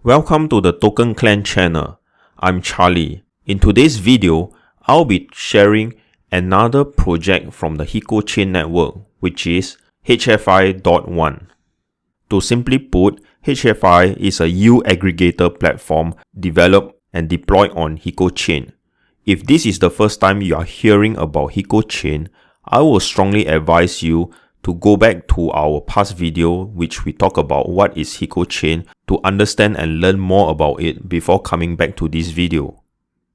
Welcome to the TokenClan channel. I'm Charlie. In today's video, I'll be sharing another project from the Hecochain network, which is HFI.1. To simply put, HFI is a U aggregator platform developed and deployed on Hecochain. If this is the first time you are hearing about Hecochain, I will strongly advise you to go back to our past video which we talk about what is Hecochain to understand and learn more about it before coming back to this video.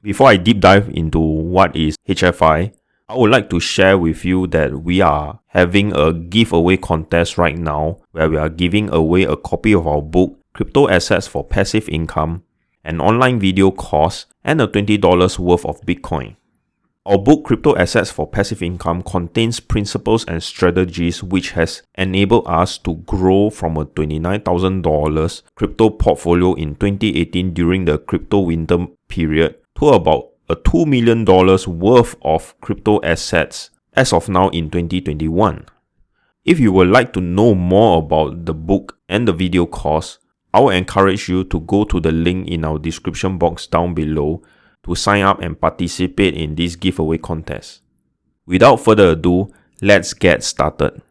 Before I deep dive into what is HFI, I would like to share with you that we are having a giveaway contest right now where we are giving away a copy of our book, Crypto Assets for Passive Income, an online video course, and a $20 worth of Bitcoin. Our book, Crypto Assets for Passive Income, contains principles and strategies which has enabled us to grow from a $29,000 crypto portfolio in 2018 during the crypto winter period to about a $2 million worth of crypto assets as of now in 2021. If you would like to know more about the book and the video course, I will encourage you to go to the link in our description box down below to sign up and participate in this giveaway contest. Without further ado, let's get started.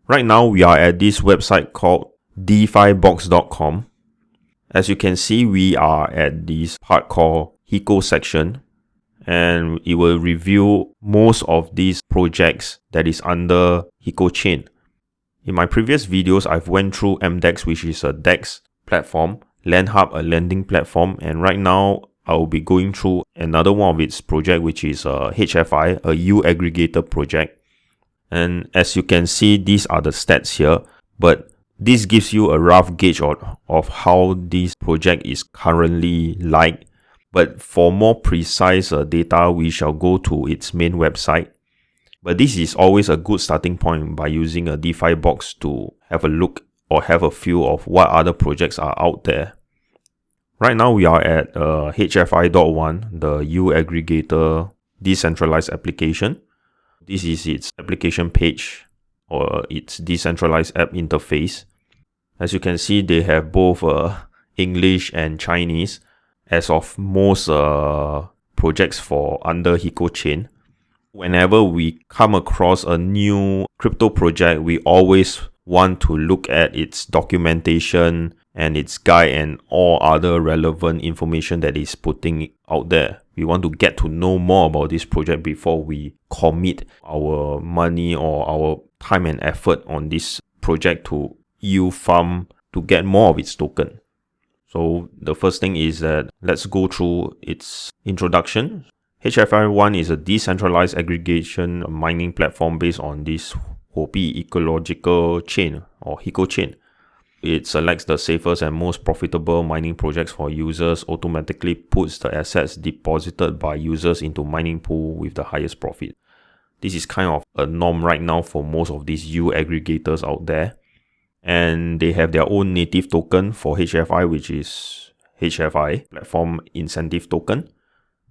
Right now, we are at this website called defibox.com. As you can see, we are at this part called Heco section, and it will review most of these projects that is under Hecochain. In my previous videos, I've went through MDEX, which is a DEX platform, LandHub, a lending platform, and right now I will be going through another one of its project, which is HFI, a U aggregator project. And as you can see, these are the stats here, but this gives you a rough gauge of how this project is currently like. But for more precise data, we shall go to its main website. But this is always a good starting point by using a DeFi box to have a look or have a feel of what other projects are out there. Right now, we are at HFI.1, the U aggregator decentralized application. This is its application page or its decentralized app interface. As you can see, they have both English and Chinese as of most projects for under Hecochain. Whenever we come across a new crypto project, we always want to look at its documentation and its guide and all other relevant information that is putting out there. We want to get to know more about this project before we commit our money or our time and effort on this project to yield farm to get more of its token. So the first thing is that let's go through its introduction. HFI1 is a decentralized aggregation mining platform based on this huobi ecological chain or Hecochain. It selects the safest and most profitable mining projects for users, automatically puts the assets deposited by users into mining pool with the highest profit. This is kind of a norm right now for most of these U aggregators out there. And they have their own native token for HFI, which is HFI, Platform Incentive Token.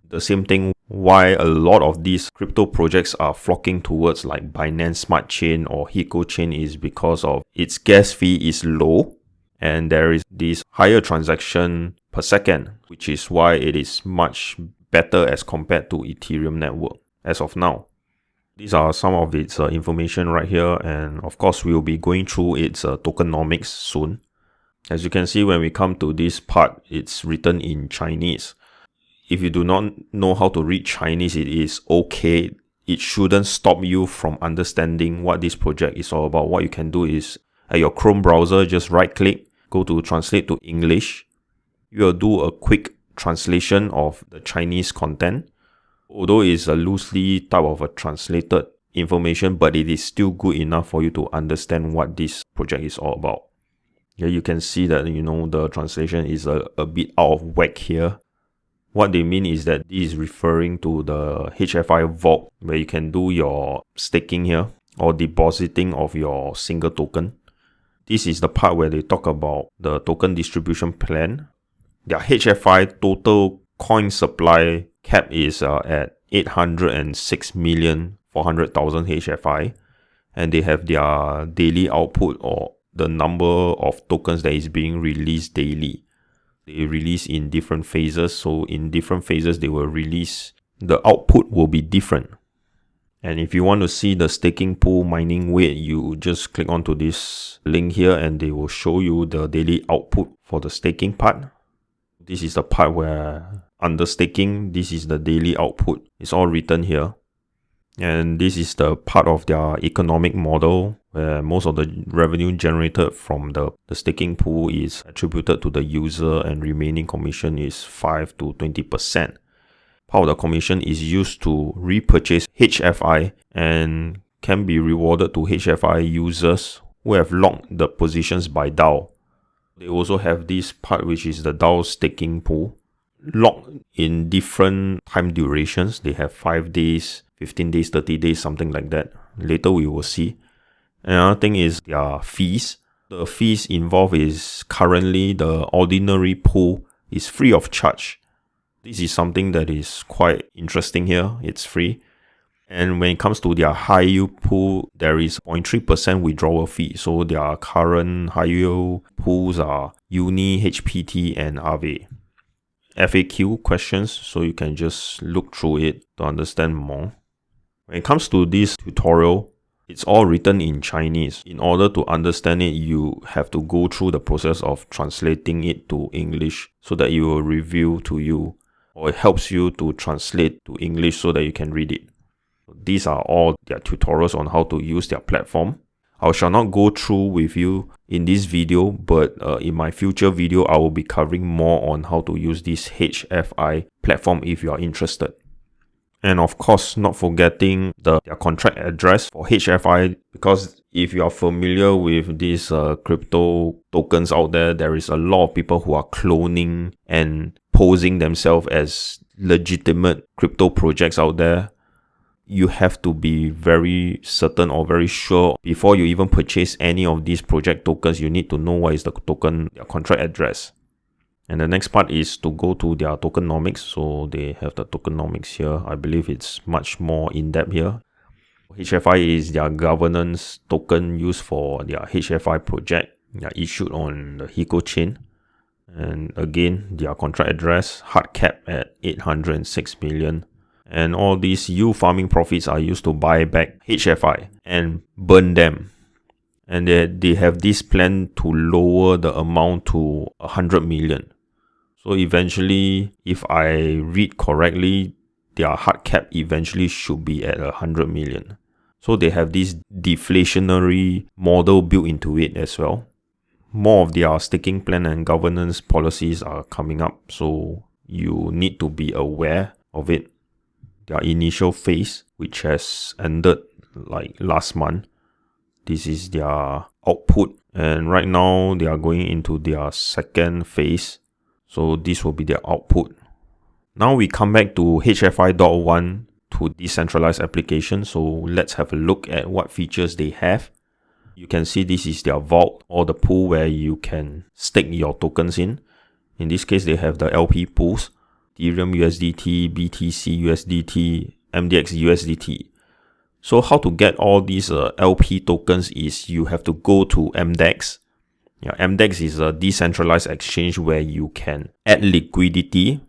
The same thing why a lot of these crypto projects are flocking towards like Binance Smart Chain or Hecochain is because of its gas fee is low and there is this higher transaction per second, which is why it is much better as compared to Ethereum network as of now. These are some of its information right here, and of course we'll be going through its tokenomics soon. As you can see, when we come to this part, it's written in Chinese. If you do not know how to read Chinese, it is okay. It shouldn't stop you from understanding what this project is all about. What you can do is at your Chrome browser, just right click, go to translate to English. You will do a quick translation of the Chinese content. Although it's a loosely type of a translated information, but it is still good enough for you to understand what this project is all about. Here you can see that, the translation is a bit out of whack here. What they mean is that this is referring to the HFI vault where you can do your staking here or depositing of your single token. This is the part where they talk about the token distribution plan. Their HFI total coin supply cap is at 806,400,000 HFI, and they have their daily output or the number of tokens that is being released daily. They release in different phases, so in different phases they will release, the output will be different. And if you want to see the staking pool mining weight, you just click onto this link here and they will show you the daily output for the staking part. This is the part where under staking, this is the daily output. It's all written here. And this is the part of their economic model where most of the revenue generated from the staking pool is attributed to the user, and remaining commission is 5 to 20%. Part of the commission is used to repurchase HFI and can be rewarded to HFI users who have locked the positions by DAO. They also have this part which is the DAO staking pool, locked in different time durations. They have 5 days, 15 days, 30 days, something like that. Later we will see. Another thing is their fees. The fees involved is currently the ordinary pool is free of charge. This is something that is quite interesting here. It's free. And when it comes to their high yield pool, there is 0.3% withdrawal fee. So their current high yield pools are Uni, HPT, and Aave. FAQ questions, so you can just look through it to understand more. When it comes to this tutorial, it's all written in Chinese. In order to understand it, you have to go through the process of translating it to English so that it will review to you, or it helps you to translate to English so that you can read it. These are all their tutorials on how to use their platform. I shall not go through with you in this video, but in my future video, I will be covering more on how to use this HFI platform if you are interested. And of course, not forgetting their contract address for HFI, because if you are familiar with these crypto tokens out there, there is a lot of people who are cloning and posing themselves as legitimate crypto projects out there. You have to be very certain or very sure before you even purchase any of these project tokens. You need to know what is the token, their contract address. And the next part is to go to their tokenomics. So they have the tokenomics here. I believe it's much more in-depth here. HFI is their governance token used for their HFI project. They are issued on the Hecochain. And again, their contract address, hard cap at 806 million. And all these yield farming profits are used to buy back HFI and burn them. And they have this plan to lower the amount to 100 million. So eventually, if I read correctly, their hard cap eventually should be at 100 million. So they have this deflationary model built into it as well. More of their staking plan and governance policies are coming up, so you need to be aware of it. Their initial phase, which has ended like last month, this is their output, and right now they are going into their second phase, so this will be their output. Now we come back to HFI.1 to decentralized application, so let's have a look at what features they have. You can see this is their vault, or the pool where you can stake your tokens in. In this case, they have the LP pools, Ethereum USDT, BTC USDT, MDX USDT. So how to get all these LP tokens is you have to go to MDEX. MDEX is a decentralized exchange where you can add liquidity.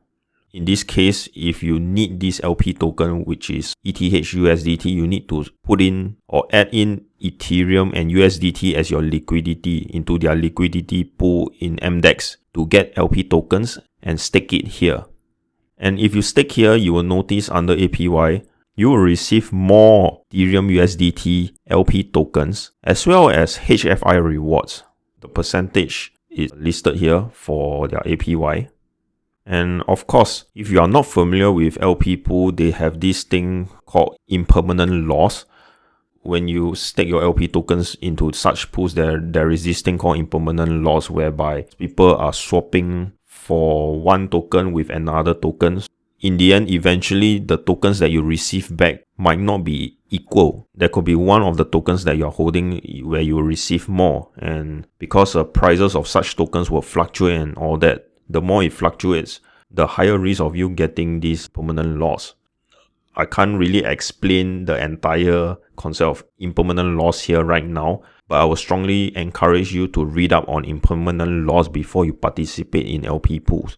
In this case, if you need this LP token, which is ETH USDT, you need to put in or add in Ethereum and USDT as your liquidity into their liquidity pool in MDEX to get LP tokens and stake it here. And if you stake here, you will notice under APY, you will receive more Ethereum USDT LP tokens as well as HFI rewards. The percentage is listed here for their APY. And of course, if you are not familiar with LP pool, they have this thing called impermanent loss. When you stake your LP tokens into such pools, there is this thing called impermanent loss, whereby people are swapping for one token with another token. In the end, eventually, the tokens that you receive back might not be equal. There could be one of the tokens that you're holding where you will receive more. And because the prices of such tokens will fluctuate and all that, the more it fluctuates, the higher risk of you getting this permanent loss. I can't really explain the entire concept of impermanent loss here right now, but I would strongly encourage you to read up on impermanent loss before you participate in LP pools.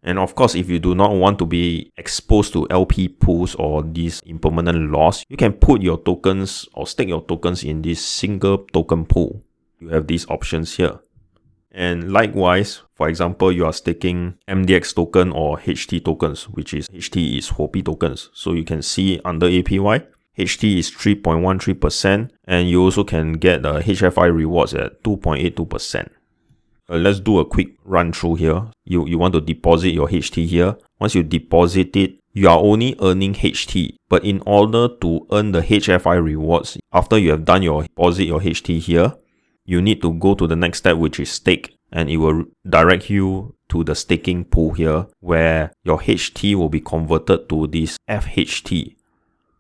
And of course, if you do not want to be exposed to LP pools or this impermanent loss, you can put your tokens or stake your tokens in this single token pool. You have these options here. And likewise, for example, you are staking MDX token or HT tokens, which is HT is huobi tokens. So you can see under APY, HT is 3.13%, and you also can get HFI rewards at 2.82%. Let's do a quick run through here. You want to deposit your HT here. Once you deposit it, you are only earning HT. But in order to earn the HFI rewards, after you have done your deposit your HT here, you need to go to the next step, which is stake. And it will direct you to the staking pool here, where your HT will be converted to this FHT.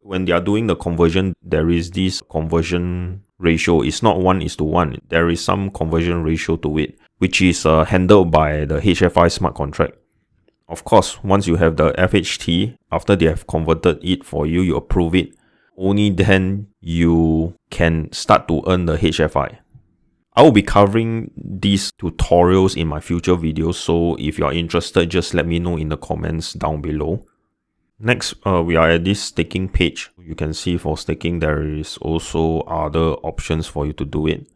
When they are doing the conversion, there is this conversion ratio. It's not 1:1. There is some conversion ratio to it, which is handled by the HFI smart contract. Of course, once you have the FHT, after they have converted it for you, you approve it, only then you can start to earn the HFI. I will be covering these tutorials in my future videos, so if you are interested, just let me know in the comments down below. Next, we are at this staking page. You can see for staking, there is also other options for you to do it.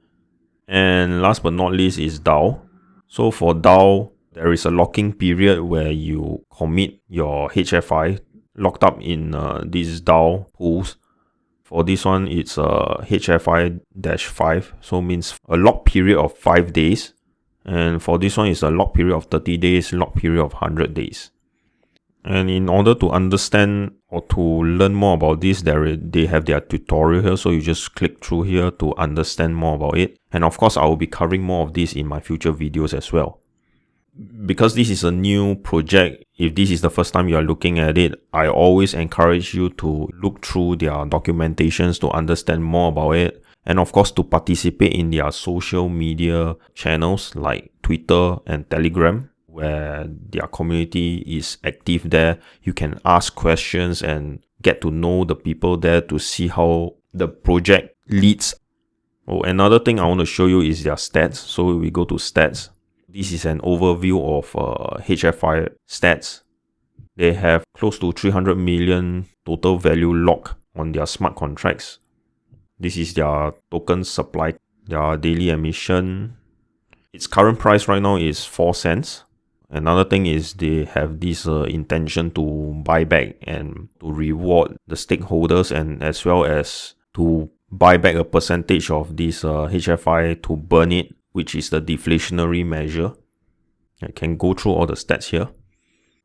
And last but not least is DAO. So for DAO, there is a locking period where you commit your HFI locked up in these DAO pools. For this one, it's HFI-5, so means a lock period of 5 days. And for this one, it's a lock period of 30 days, lock period of 100 days. And in order to understand or to learn more about this, they have their tutorial here, so you just click through here to understand more about it. And of course, I will be covering more of this in my future videos as well. Because this is a new project, if this is the first time you are looking at it, I always encourage you to look through their documentations to understand more about it. And of course, to participate in their social media channels like Twitter and Telegram, where their community is active there. You can ask questions and get to know the people there to see how the project leads. Oh, another thing I want to show you is their stats. So we go to stats. This is an overview of HFI stats. They have close to 300 million total value locked on their smart contracts. This is their token supply, their daily emission. Its current price right now is 4 cents. Another thing is they have this intention to buy back and to reward the stakeholders, and as well as to buy back a percentage of this HFI to burn it, which is the deflationary measure. I can go through all the stats here.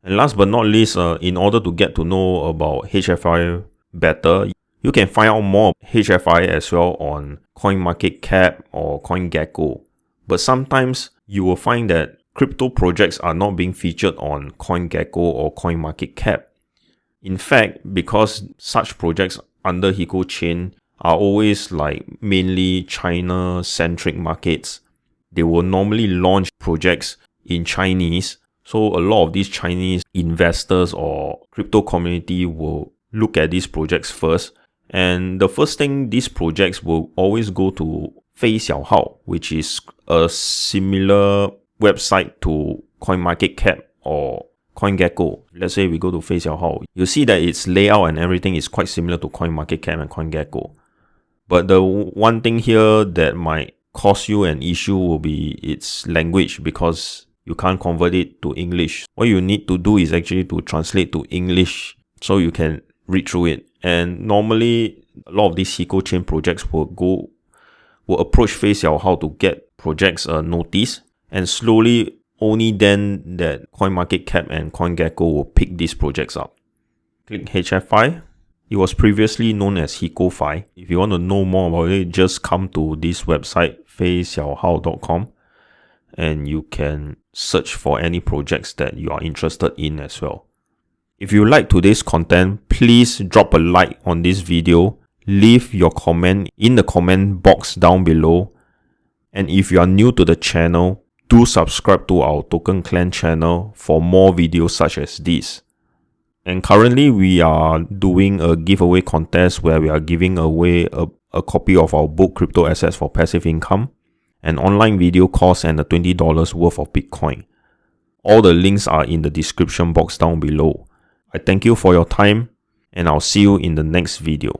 And last but not least, in order to get to know about HFI better, you can find out more HFI as well on CoinMarketCap or CoinGecko. But sometimes you will find that crypto projects are not being featured on CoinGecko or CoinMarketCap. In fact, because such projects under Hecochain are always like mainly China-centric markets, they will normally launch projects in Chinese. So a lot of these Chinese investors or crypto community will look at these projects first. And the first thing, these projects will always go to Fei Xiaohao, which is a similar website to CoinMarketCap or CoinGecko. Let's say we go to Fei Xiaohao. You see that its layout and everything is quite similar to CoinMarketCap and CoinGecko. But the one thing here that might cause you an issue will be its language, because you can't convert it to English. What you need to do is actually to translate to English so you can read through it. And normally, a lot of these Hecochain projects will approach Fei Xiaohao to get projects notice, and slowly only then that CoinMarketCap and CoinGecko will pick these projects up. Click HFI. It was previously known as HecoFi. If you want to know more about it, just come to this website, feixiaohao.com, and you can search for any projects that you are interested in as well. If you like today's content, please drop a like on this video, leave your comment in the comment box down below, and if you are new to the channel, do subscribe to our TokenClan channel for more videos such as this. And currently we are doing a giveaway contest where we are giving away a copy of our book Crypto Assets for Passive Income, an online video course, and a $20 worth of Bitcoin. All the links are in the description box down below. I thank you for your time, and I'll see you in the next video.